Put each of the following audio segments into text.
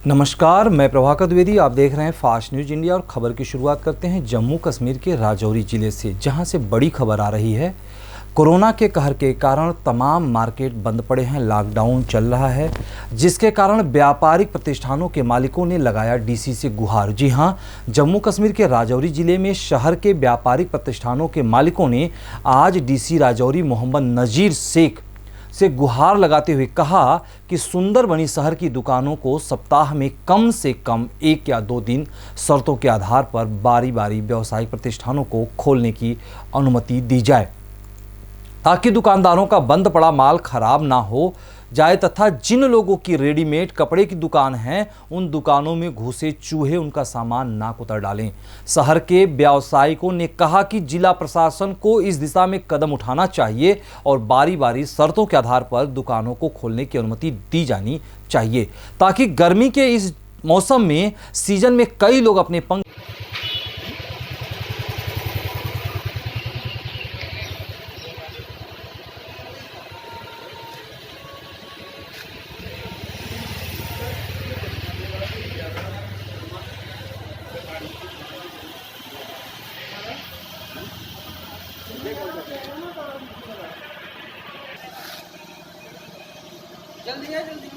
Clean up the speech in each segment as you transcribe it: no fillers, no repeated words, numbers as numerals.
नमस्कार, मैं प्रभाकर द्विवेदी। आप देख रहे हैं फास्ट न्यूज़ इंडिया और खबर की शुरुआत करते हैं जम्मू कश्मीर के राजौरी जिले से, जहां से बड़ी खबर आ रही है। कोरोना के कहर के कारण तमाम मार्केट बंद पड़े हैं, लॉकडाउन चल रहा है, जिसके कारण व्यापारिक प्रतिष्ठानों के मालिकों ने लगाया डीसी से गुहार। जी हां, जम्मू कश्मीर के राजौरी जिले में शहर के व्यापारिक प्रतिष्ठानों के मालिकों ने आज डीसी राजौरी मोहम्मद नज़ीर शेख से गुहार लगाते हुए कहा कि सुंदरबनी शहर की दुकानों को सप्ताह में कम से कम 1 या 2 दिन शर्तों के आधार पर बारी बारी व्यावसायिक प्रतिष्ठानों को खोलने की अनुमति दी जाए, ताकि दुकानदारों का बंद पड़ा माल खराब ना हो जाए तथा जिन लोगों की रेडीमेड कपड़े की दुकान है उन दुकानों में घुसे चूहे उनका सामान ना कुतर डालें। शहर के व्यावसायिकों ने कहा कि जिला प्रशासन को इस दिशा में कदम उठाना चाहिए और बारी बारी शर्तों के आधार पर दुकानों को खोलने की अनुमति दी जानी चाहिए, ताकि गर्मी के इस मौसम में सीजन में कई लोग अपने पंख जल्दी है जल्दी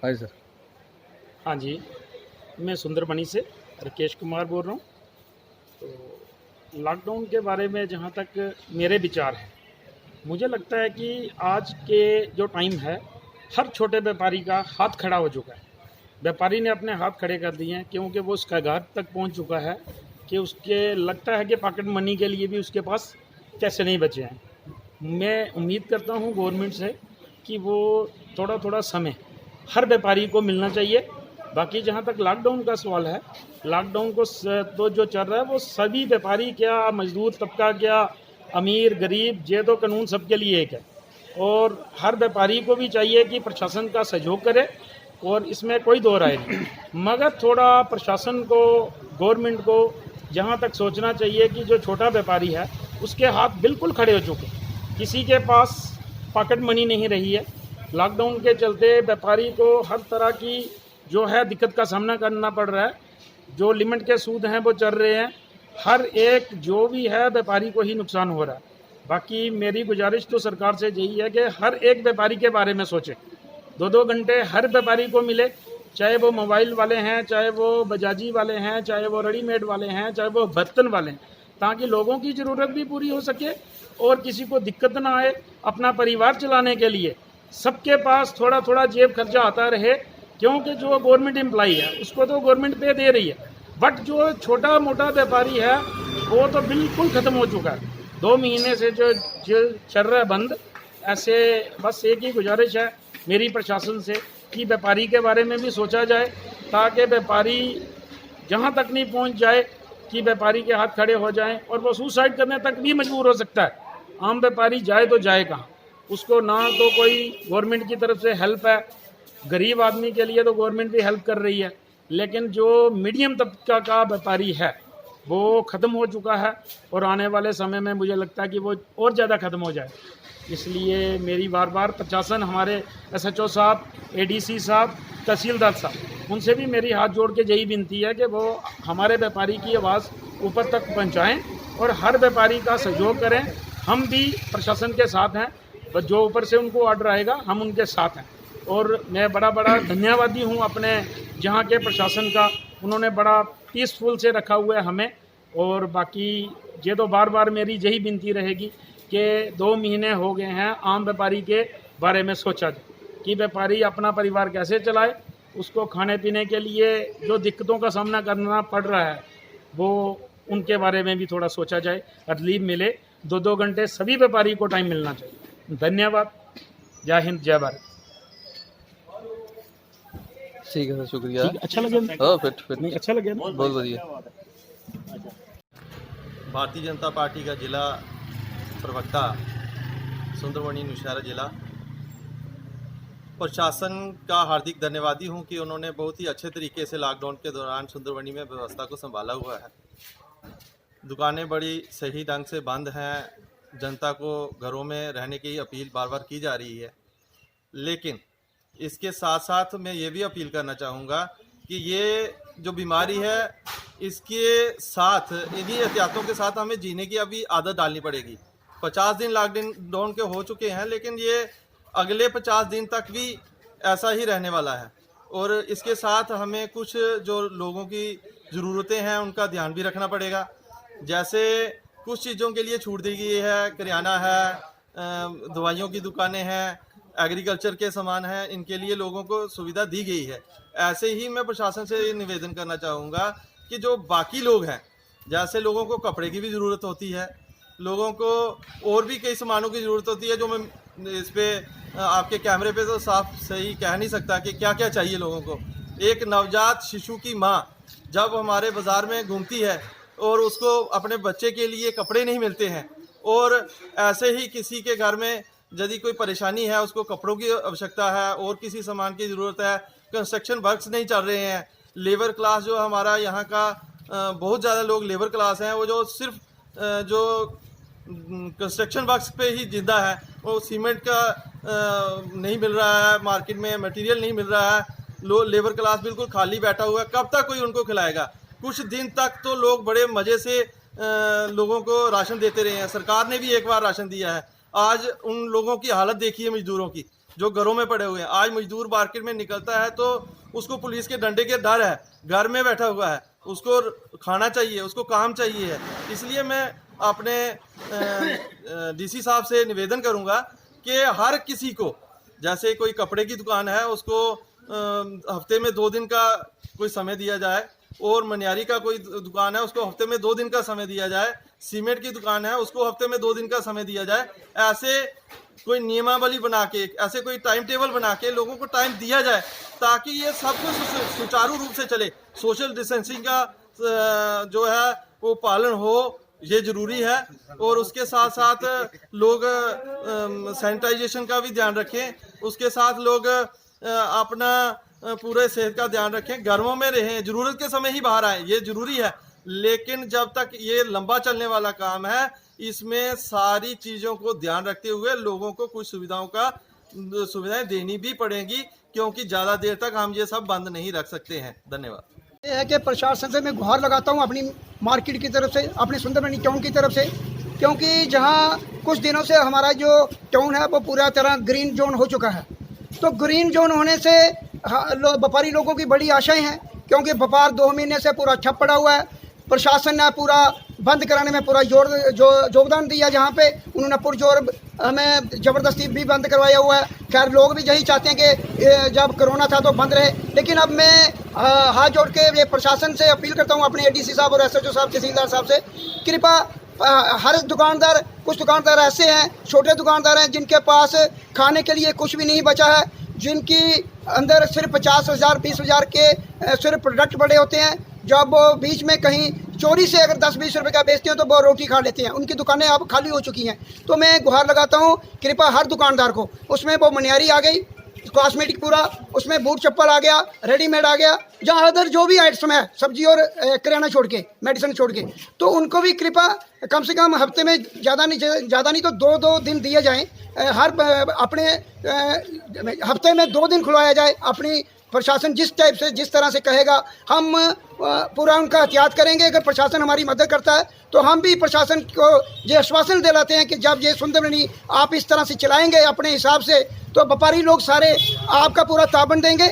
हाय सर। हाँ जी, मैं सुंदरबनी से राकेश कुमार बोल रहा हूँ। तो लॉकडाउन के बारे में जहाँ तक मेरे विचार हैं, मुझे लगता है कि आज के जो टाइम है, हर छोटे व्यापारी का हाथ खड़ा हो चुका है। व्यापारी ने अपने हाथ खड़े कर दिए हैं, क्योंकि वो उसका घर तक पहुँच चुका है कि उसके लगता है कि पॉकेट मनी के लिए भी उसके पास पैसे नहीं बचे हैं। मैं उम्मीद करता हूँ गवर्नमेंट से कि वो थोड़ा थोड़ा समय हर व्यापारी को मिलना चाहिए। बाकी जहाँ तक लॉकडाउन का सवाल है, लॉकडाउन को तो जो चल रहा है वो सभी व्यापारी क्या, मजदूर तबका क्या, अमीर गरीब, ये तो कानून सबके लिए एक है। और हर व्यापारी को भी चाहिए कि प्रशासन का सहयोग करे, और इसमें कोई दो राय नहीं। मगर थोड़ा प्रशासन को, गवर्नमेंट को जहाँ तक सोचना चाहिए कि जो छोटा व्यापारी है उसके हाथ बिल्कुल खड़े हो चुके, किसी के पास पॉकेट मनी नहीं रही है। लॉकडाउन के चलते व्यापारी को हर तरह की जो है दिक्कत का सामना करना पड़ रहा है। जो लिमिट के सूद हैं वो चल रहे हैं, हर एक जो भी है व्यापारी को ही नुकसान हो रहा है। बाकी मेरी गुजारिश तो सरकार से यही है कि हर एक व्यापारी के बारे में सोचे, 2-2 घंटे हर व्यापारी को मिले, चाहे वो मोबाइल वाले हैं, चाहे वो बजाजी वाले हैं, चाहे वो रेडीमेड वाले हैं, चाहे वो बर्तन वाले हैं, ताकि लोगों की ज़रूरत भी पूरी हो सके और किसी को दिक्कत ना आए। अपना परिवार चलाने के लिए सबके पास थोड़ा थोड़ा जेब खर्चा आता रहे, क्योंकि जो गवर्नमेंट एम्प्लॉई है उसको तो गवर्नमेंट पे दे रही है, बट जो छोटा मोटा व्यापारी है वो तो बिल्कुल ख़त्म हो चुका है। 2 महीने से जो चल रहा है बंद। ऐसे बस एक ही गुजारिश है मेरी प्रशासन से कि व्यापारी के बारे में भी सोचा जाए, ताकि व्यापारी जहाँ तक नहीं पहुँच जाए कि व्यापारी के हाथ खड़े हो जाएं और वो सुसाइड करने तक भी मजबूर हो सकता है। आम व्यापारी जाए तो जाए कहाँ, उसको ना तो कोई गवर्नमेंट की तरफ से हेल्प है। गरीब आदमी के लिए तो गवर्नमेंट भी हेल्प कर रही है, लेकिन जो मीडियम तबका का व्यापारी है वो ख़त्म हो चुका है, और आने वाले समय में मुझे लगता है कि वो और ज़्यादा ख़त्म हो जाए। इसलिए मेरी बार बार प्रशासन, हमारे SHO साहब, ADC साहब, तहसीलदार साहब, उनसे भी मेरी हाथ जोड़ के यही विनती है कि वो हमारे व्यापारी की आवाज़ ऊपर तक पहुँचाएँ और हर व्यापारी का सहयोग करें। हम भी प्रशासन के साथ हैं, बस जो ऊपर से उनको ऑर्डर आएगा हम उनके साथ हैं। और मैं बड़ा धन्यवादी हूँ अपने जहाँ के प्रशासन का, उन्होंने बड़ा पीसफुल से रखा हुआ है हमें। और बाकी ये तो बार बार मेरी यही विनती रहेगी कि 2 महीने हो गए हैं, आम व्यापारी के बारे में सोचा जाए कि व्यापारी अपना परिवार कैसे चलाए, उसको खाने पीने के लिए जो दिक्कतों का सामना करना पड़ रहा है वो उनके बारे में भी थोड़ा सोचा जाए, रिलीफ मिले। 2-2 घंटे सभी व्यापारी को टाइम मिलना चाहिए। धन्यवाद। जय हिंद, जय भारत। ठीक है सर, शुक्रिया। ठीक, अच्छा लगे? हाँ, फिट नहीं, अच्छा लगे ना? बहुत बढ़िया। भारतीय जनता पार्टी का जिला प्रवक्ता सुंदरमणि नौशहरा जिला प्रशासन का हार्दिक धन्यवादी हूं कि उन्होंने बहुत ही अच्छे तरीके से लॉकडाउन के दौरान सुंदरमणि में व्यवस्था को संभाला हुआ है। दुकानें बड़ी सही ढंग से बंद हैं, जनता को घरों में रहने की अपील बार बार की जा रही है, लेकिन इसके साथ साथ मैं ये भी अपील करना चाहूँगा कि ये जो बीमारी है इसके साथ इन्हीं एहतियातों के साथ हमें जीने की अभी आदत डालनी पड़ेगी। 50 दिन लॉकडाउन के हो चुके हैं, लेकिन ये अगले 50 दिन तक भी ऐसा ही रहने वाला है और इसके साथ हमें कुछ जो लोगों की ज़रूरतें हैं उनका ध्यान भी रखना पड़ेगा। जैसे कुछ चीज़ों के लिए छूट दी गई है, करियाना है, दवाइयों की दुकानें हैं, एग्रीकल्चर के सामान हैं, इनके लिए लोगों को सुविधा दी गई है। ऐसे ही मैं प्रशासन से ये निवेदन करना चाहूँगा कि जो बाकी लोग हैं, जैसे लोगों को कपड़े की भी ज़रूरत होती है, लोगों को और भी कई सामानों की ज़रूरत होती है, जो मैं इस पर आपके कैमरे पे तो साफ सही कह नहीं सकता कि क्या क्या चाहिए लोगों को। एक नवजात शिशु की माँ जब हमारे बाज़ार में घूमती है और उसको अपने बच्चे के लिए कपड़े नहीं मिलते हैं, और ऐसे ही किसी के घर में यदि कोई परेशानी है, उसको कपड़ों की आवश्यकता है और किसी सामान की ज़रूरत है, कंस्ट्रक्शन वर्क्स नहीं चल रहे हैं, लेबर क्लास जो हमारा यहाँ का बहुत ज़्यादा लोग लेबर क्लास हैं, वो जो सिर्फ जो कंस्ट्रक्शन वर्क्स पे ही जिंदा है, वो सीमेंट का नहीं मिल रहा है, मार्केट में मटेरियल नहीं मिल रहा है, लेबर क्लास बिल्कुल खाली बैठा हुआ है। कब तक कोई उनको खिलाएगा? कुछ दिन तक तो लोग बड़े मज़े से लोगों को राशन देते रहे हैं, सरकार ने भी एक बार राशन दिया है। आज उन लोगों की हालत देखिए, मजदूरों की जो घरों में पड़े हुए हैं। आज मजदूर मार्केट में निकलता है तो उसको पुलिस के डंडे के डर है, घर में बैठा हुआ है, उसको खाना चाहिए, उसको काम चाहिए है। इसलिए मैं अपने डीसी साहब से निवेदन करूंगा कि हर किसी को, जैसे कोई कपड़े की दुकान है उसको हफ्ते में 2 दिन का कोई समय दिया जाए, और मनियारी का कोई दुकान है उसको हफ्ते में 2 दिन का समय दिया जाए, सीमेंट की दुकान है उसको हफ्ते में 2 दिन का समय दिया जाए। ऐसे कोई नियमावली बना के, ऐसे कोई टाइम टेबल बना के लोगों को टाइम दिया जाए, ताकि ये सब कुछ सुचारू रूप से चले। सोशल डिस्टेंसिंग का जो है वो पालन हो, ये ज़रूरी है, और उसके साथ साथ लोग सैनिटाइजेशन का भी ध्यान रखें, उसके साथ लोग अपना पूरे सेहत का ध्यान रखें, घरों में रहें, ज़रूरत के समय ही बाहर आएँ, ये ज़रूरी है। लेकिन जब तक ये लंबा चलने वाला काम है, इसमें सारी चीज़ों को ध्यान रखते हुए लोगों को कुछ सुविधाएं देनी भी पड़ेंगी, क्योंकि ज़्यादा देर तक हम ये सब बंद नहीं रख सकते हैं। धन्यवाद। ये है कि प्रशासन से मैं गुहार लगाता हूँ अपनी मार्केट की तरफ से, अपने सुंदरमणि टाउन की तरफ से, क्योंकि जहाँ कुछ दिनों से हमारा जो टाउन है वो पूरा तरह ग्रीन जोन हो चुका है। तो ग्रीन जोन होने से व्यापारी लोगों की बड़ी आशाएं हैं, क्योंकि व्यापार 2 महीने से पूरा ठप पड़ा हुआ है। प्रशासन ने पूरा बंद कराने में पूरा योगदान दिया, जहाँ पे उन्होंने पुरजोर हमें ज़बरदस्ती भी बंद करवाया हुआ है। खैर लोग भी यही चाहते हैं कि जब कोरोना था तो बंद रहे, लेकिन अब मैं हाथ जोड़ के ये प्रशासन से अपील करता हूँ, अपने एडीसी साहब और एसएचओ साहब, तहसीलदार साहब से, कृपा हर दुकानदार, कुछ दुकानदार ऐसे हैं, छोटे दुकानदार हैं जिनके पास खाने के लिए कुछ भी नहीं बचा है, जिनकी अंदर सिर्फ 50,000 20,000 के सिर्फ प्रोडक्ट बड़े होते हैं। जब वो बीच में कहीं चोरी से अगर 10-20 रुपए का बेचते हैं तो वो रोटी खा लेते हैं, उनकी दुकानें अब खाली हो चुकी हैं। तो मैं गुहार लगाता हूँ कृपा हर दुकानदार को, उसमें वो मनियारी आ गई, कॉस्मेटिक पूरा, उसमें बूट चप्पल आ गया, रेडीमेड आ गया, जहाँ अदर जो भी आइटम है, सब्जी और किराना छोड़ के, मेडिसिन छोड़ के, तो उनको भी कृपा कम से कम हफ्ते में ज़्यादा नहीं तो 2-2 दिन दिए जाएं। हर अपने हफ्ते में 2 दिन खुलवाया जाए। अपनी प्रशासन जिस टाइप से, जिस तरह से कहेगा, हम पूरा उनका एहतियात करेंगे। अगर प्रशासन हमारी मदद करता है तो हम भी प्रशासन को ये आश्वासन दिलाते हैं कि जब ये सुंदरमणि आप इस तरह से चलाएंगे अपने हिसाब से, तो व्यापारी लोग सारे आपका पूरा ताबन देंगे,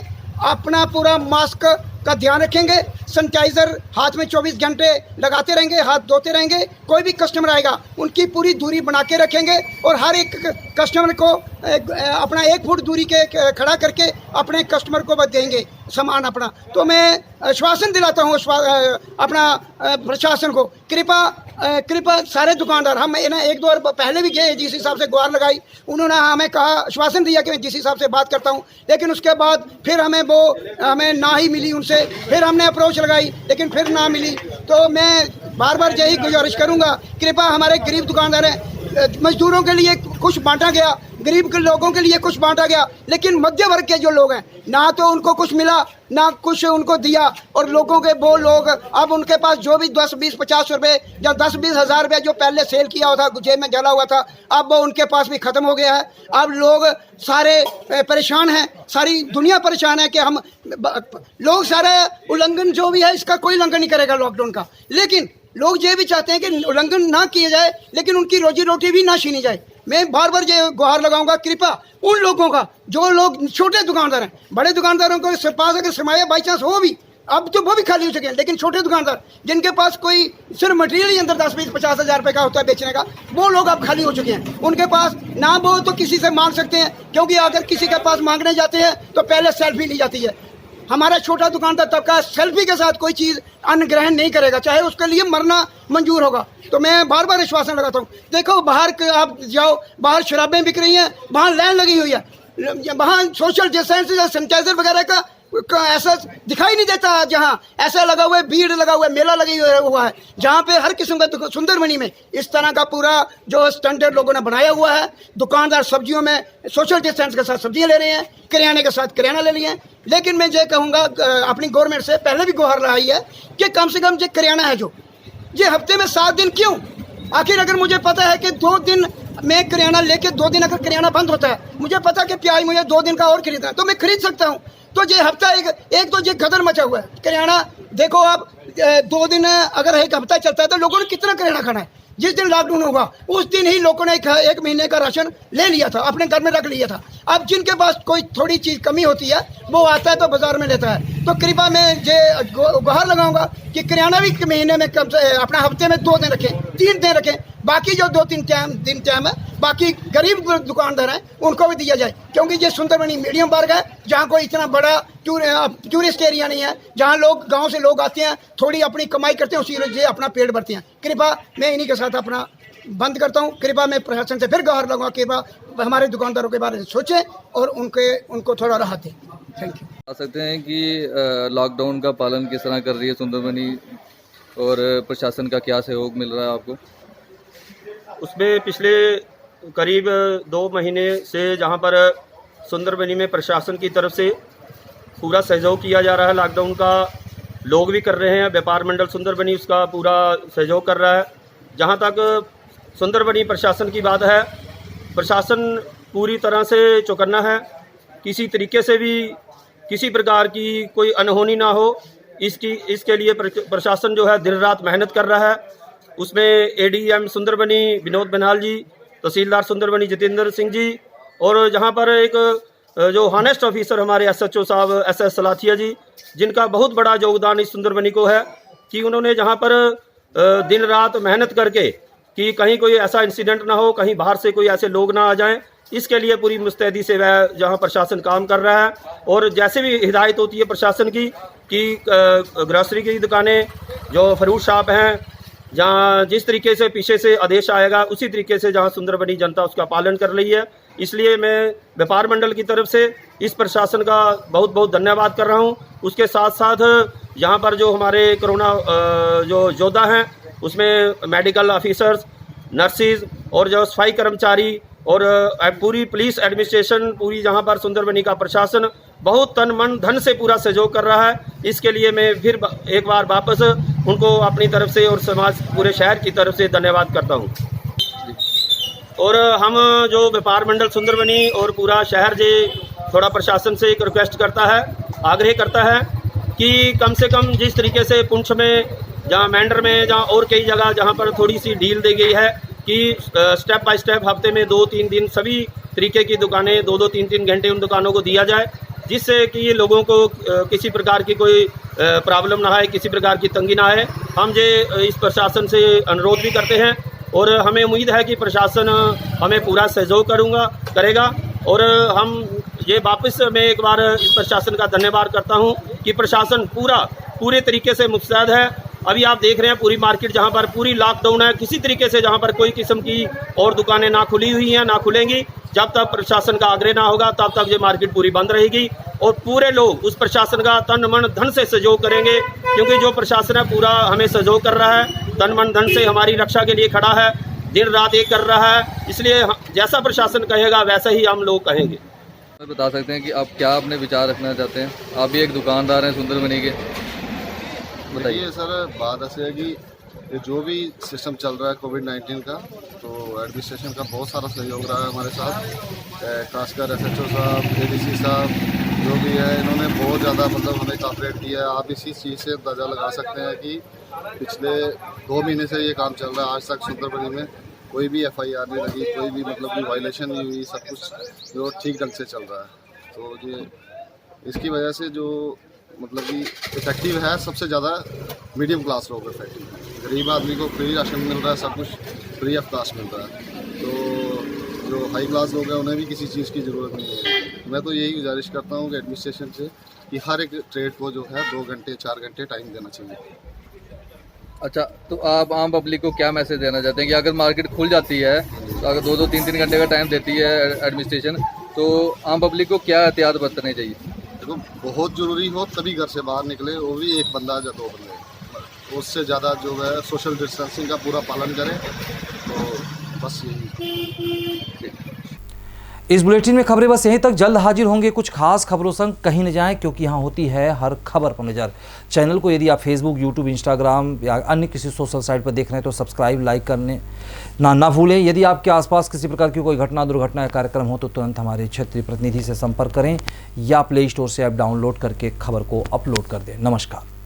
अपना पूरा मास्क का ध्यान रखेंगे, सैनिटाइज़र हाथ में 24 घंटे लगाते रहेंगे, हाथ धोते रहेंगे। कोई भी कस्टमर आएगा उनकी पूरी दूरी बना के रखेंगे, और हर एक कस्टमर को अपना 1 फुट दूरी के खड़ा करके अपने कस्टमर को देंगे सामान अपना। तो मैं आश्वासन दिलाता हूँ अपना प्रशासन को, कृपा कृपा सारे दुकानदार, हम ना एक दो बार पहले भी गए, डीसी साहब से गुहार लगाई, उन्होंने हमें कहा, आश्वासन दिया कि मैं डीसी साहब से बात करता हूं, लेकिन उसके बाद फिर हमें ना ही मिली उनसे, फिर हमने अप्रोच लगाई लेकिन फिर ना मिली। तो मैं बार बार यही गुजारिश करूंगा, कृपा हमारे गरीब दुकानदार हैं, मजदूरों के लिए कुछ बांटा गया, गरीब के लोगों के लिए कुछ बांटा गया, लेकिन मध्य वर्ग के जो लोग हैं ना तो उनको कुछ मिला ना कुछ उनको दिया, और लोगों के वो लोग अब उनके पास जो भी 10, 20, 50 रुपए या 10-20 हज़ार रुपये जो पहले सेल किया हुआ था, जेब में जला हुआ था, अब वो उनके पास भी ख़त्म हो गया है। अब लोग सारे परेशान हैं, सारी दुनिया परेशान है कि हम लोग सारे उल्लंघन जो भी है इसका कोई उल्लंघन नहीं करेगा लॉकडाउन का, लेकिन लोग ये भी चाहते हैं कि उल्लंघन ना किया जाए लेकिन उनकी रोजी रोटी भी ना छीनी जाए। मैं बार बार ये गुहार लगाऊंगा, कृपा उन लोगों का जो लोग छोटे दुकानदार हैं, बड़े दुकानदारों के पास अगर सरमाया बाई चांस हो भी, अब तो वो भी खाली हो चुके हैं, लेकिन छोटे दुकानदार जिनके पास कोई सिर्फ मटेरियल ही अंदर 10, 20, 50 हज़ार रुपये का होता है बेचने का, वो लोग अब खाली हो चुके हैं। उनके पास ना वो तो किसी से मांग सकते हैं, क्योंकि अगर किसी के पास मांगने जाते हैं तो पहले सेल्फी ली जाती है। हमारा छोटा दुकानदार तबका सेल्फी के साथ कोई चीज़ अन्न ग्रहण नहीं करेगा, चाहे उसके लिए मरना मंजूर होगा। तो मैं बार बार आश्वासन लगाता हूँ, देखो बाहर आप जाओ, बाहर शराबें बिक रही हैं, वहाँ लाइन लगी हुई है, वहाँ सोशल डिस्टेंस या सैनिटाइजर वगैरह का ऐसा दिखाई नहीं देता, जहाँ ऐसा लगा हुआ है, भीड़ लगा हुआ है, मेला लगी हुआ है, जहाँ पे हर किस्म का सुंदरबनी में इस तरह का पूरा जो स्टैंडर्ड लोगों ने बनाया हुआ है। दुकानदार सब्जियों में सोशल डिस्टेंस के साथ सब्जियां ले रहे हैं, किराने के साथ किराना ले लिए हैं, लेकिन मैं ये कहूँगा अपनी गवर्नमेंट से पहले भी गुहार लगाई है कि कम से कम ये किराना है जो ये हफ्ते में 7 दिन क्यों, आखिर अगर मुझे पता है कि 2 दिन मैं किराना लेके 2 दिन अगर किराना बंद होता है, मुझे पता है कि प्याज मुझे 2 दिन का और खरीदना है तो मैं खरीद सकता हूँ। तो ये हफ्ता एक तो ये गदर मचा हुआ है किराना। देखो आप 2 दिन अगर एक हफ्ता चलता है तो लोगों ने कितना किराना खाना है। जिस दिन लॉकडाउन होगा उस दिन ही लोगों ने एक महीने का राशन ले लिया था, अपने घर में रख लिया था। अब जिनके पास कोई थोड़ी चीज़ कमी होती है वो आता है तो बाजार में लेता है। तो कृपा मैं ये गुहार लगाऊंगा कि किराना भी महीने में कम से अपना हफ्ते में 2 दिन रखें, 3 दिन रखें, बाकी जो 2-3 दिन टाइम है बाकी गरीब दुकानदार हैं उनको भी दिया जाए, क्योंकि ये सुंदरबनी मीडियम वर्ग है जहाँ कोई इतना बड़ा टूरिस्ट एरिया नहीं है, जहाँ लोग गांव से लोग आते हैं, थोड़ी अपनी कमाई करते हैं, उसी से अपना पेट भरते हैं। कृपा मैं इन्हीं के साथ अपना बंद करता हूँ। कृपा मैं प्रशासन से फिर गुहार लगाऊंगा, कृपा हमारे दुकानदारों के बारे में सोचें और उनको थोड़ा राहत दें। Thank you. बता सकते हैं कि लॉकडाउन का पालन किस तरह कर रही है सुंदरबनी और प्रशासन का क्या सहयोग मिल रहा है आपको? उसमें पिछले करीब 2 महीने से जहां पर सुंदरबनी में प्रशासन की तरफ से पूरा सहयोग किया जा रहा है, लॉकडाउन का लोग भी कर रहे हैं, व्यापार मंडल सुंदरबनी उसका पूरा सहयोग कर रहा है। जहां तक सुंदरबनी प्रशासन की बात है, प्रशासन पूरी तरह से चौकन्ना है, किसी तरीके से भी किसी प्रकार की कोई अनहोनी ना हो इसके लिए प्रशासन जो है दिन रात मेहनत कर रहा है। उसमें एडीएम सुंदरबनी विनोद बनिहाल जी, तहसीलदार सुंदरबनी जितेंद्र सिंह जी, और जहां पर एक जो हॉनेस्ट ऑफिसर हमारे एसएचओ साहब SS सलाथिया जी, जिनका बहुत बड़ा योगदान इस सुंदरबनी को है कि उन्होंने जहां पर दिन रात मेहनत करके कि कहीं कोई ऐसा इंसिडेंट ना हो, कहीं बाहर से कोई ऐसे लोग ना आ जाएं, इसके लिए पूरी मुस्तैदी से वह जहां प्रशासन काम कर रहा है। और जैसे भी हिदायत होती है प्रशासन की कि ग्रॉसरी की दुकानें जो फ्रूट शॉप हैं, जहाँ जिस तरीके से पीछे से आदेश आएगा उसी तरीके से जहाँ सुंदरबनी जनता उसका पालन कर रही है। इसलिए मैं व्यापार मंडल की तरफ से इस प्रशासन का बहुत बहुत धन्यवाद कर रहा हूँ। उसके साथ साथ यहाँ पर जो हमारे कोरोना जो योद्धा हैं उसमें मेडिकल ऑफिसर्स, नर्सिस और जो सफाई कर्मचारी और पूरी पुलिस एडमिनिस्ट्रेशन, पूरी जहाँ पर सुंदरबनी का प्रशासन बहुत तन मन धन से पूरा सहयोग कर रहा है। इसके लिए मैं फिर एक बार वापस उनको अपनी तरफ से और समाज पूरे शहर की तरफ से धन्यवाद करता हूँ। और हम जो व्यापार मंडल सुंदरबनी और पूरा शहर जे थोड़ा प्रशासन से एक रिक्वेस्ट करता है, आग्रह करता है कि कम से कम जिस तरीके से पुंछ में, जहाँ मैंडर में, जहाँ और कई जगह जहाँ पर थोड़ी सी ढील दी गई है कि स्टेप बाय स्टेप हफ्ते में 2-3 दिन सभी तरीके की दुकानें 2-2, 3-3 घंटे उन दुकानों को दिया जाए, जिससे कि लोगों को किसी प्रकार की कोई प्रॉब्लम ना आए, किसी प्रकार की तंगी ना आए। हम ये इस प्रशासन से अनुरोध भी करते हैं और हमें उम्मीद है कि प्रशासन हमें पूरा सहयोग करेगा। और हम ये वापस मैं एक बार इस प्रशासन का धन्यवाद करता हूँ कि प्रशासन पूरे तरीके से मुस्तैद है अभी आप देख रहे हैं पूरी मार्केट जहाँ पर पूरी लॉकडाउन है, किसी तरीके से जहाँ पर कोई किस्म की और दुकानें ना खुली हुई हैं ना खुलेंगी। जब तक प्रशासन का आग्रह ना होगा तब तक ये मार्केट पूरी बंद रहेगी और पूरे लोग उस प्रशासन का तन मन धन से सहयोग करेंगे, क्योंकि जो प्रशासन है पूरा हमें सहयोग कर रहा है, तन मन धन से हमारी रक्षा के लिए खड़ा है, दिन रात एक कर रहा है। इसलिए जैसा प्रशासन कहेगा वैसा ही हम लोग कहेंगे। बता सकते हैं कि आप क्या अपने विचार रखना चाहते हैं? आप भी एक दुकानदार हैं सुंदरबनी के, बताइए। ये सर बात ऐसे है कि ये जो भी सिस्टम चल रहा है कोविड-19 का, तो एडमिनिस्ट्रेशन का बहुत सारा सहयोग रहा है हमारे साथ। खासकर SHO साहब, ADC साहब जो भी है, इन्होंने बहुत ज़्यादा मतलब हमें कोऑपरेट किया है। आप इसी चीज़ से अंदाज़ा लगा सकते हैं कि पिछले 2 महीने से ये काम चल रहा है, आज तक सुंदरबनी में कोई भी FIR नहीं लगी, कोई भी मतलब की वायलेशन नहीं हुई, सब कुछ जो ठीक ढंग से चल रहा है। तो ये इसकी वजह से जो मतलब कि इफेक्टिव है, सबसे ज़्यादा मीडियम क्लास लोग इफेक्टिव है। गरीब आदमी को फ्री राशन मिल रहा है, सब कुछ फ्री ऑफ कास्ट मिल रहा है। तो जो हाई क्लास लोग हैं उन्हें भी किसी चीज़ की ज़रूरत नहीं है। मैं तो यही गुजारिश करता हूँ कि एडमिनिस्ट्रेशन से कि हर एक ट्रेड को जो है 2 घंटे 4 घंटे टाइम देना चाहिए। अच्छा, तो आप आम पब्लिक को क्या मैसेज देना चाहते हैं कि अगर मार्केट खुल जाती है तो अगर 2-2 3-3 घंटे का टाइम देती है एडमिनिस्ट्रेशन, तो आम पब्लिक को क्या एहतियात बरतने चाहिए? देखो, बहुत ज़रूरी हो तभी घर से बाहर निकले, वो भी एक बंदा या 2 बंदे, उससे ज़्यादा जो है सोशल डिस्टेंसिंग का पूरा पालन करें। तो बस यही। इस बुलेटिन में खबरें बस यहीं तक। जल्द हाजिर होंगे कुछ खास खबरों संग। कहीं न जाएं, क्योंकि यहाँ होती है हर खबर पर नज़र। चैनल को यदि आप फेसबुक, यूट्यूब, इंस्टाग्राम या अन्य किसी सोशल साइट पर देख रहे हैं तो सब्सक्राइब, लाइक करने ना भूलें। यदि आपके आसपास किसी प्रकार की कोई घटना, दुर्घटना या कार्यक्रम हो तो तुरंत हमारे क्षेत्रीय प्रतिनिधि से संपर्क करें या प्ले स्टोर से ऐप डाउनलोड करके खबर को अपलोड कर दें। नमस्कार।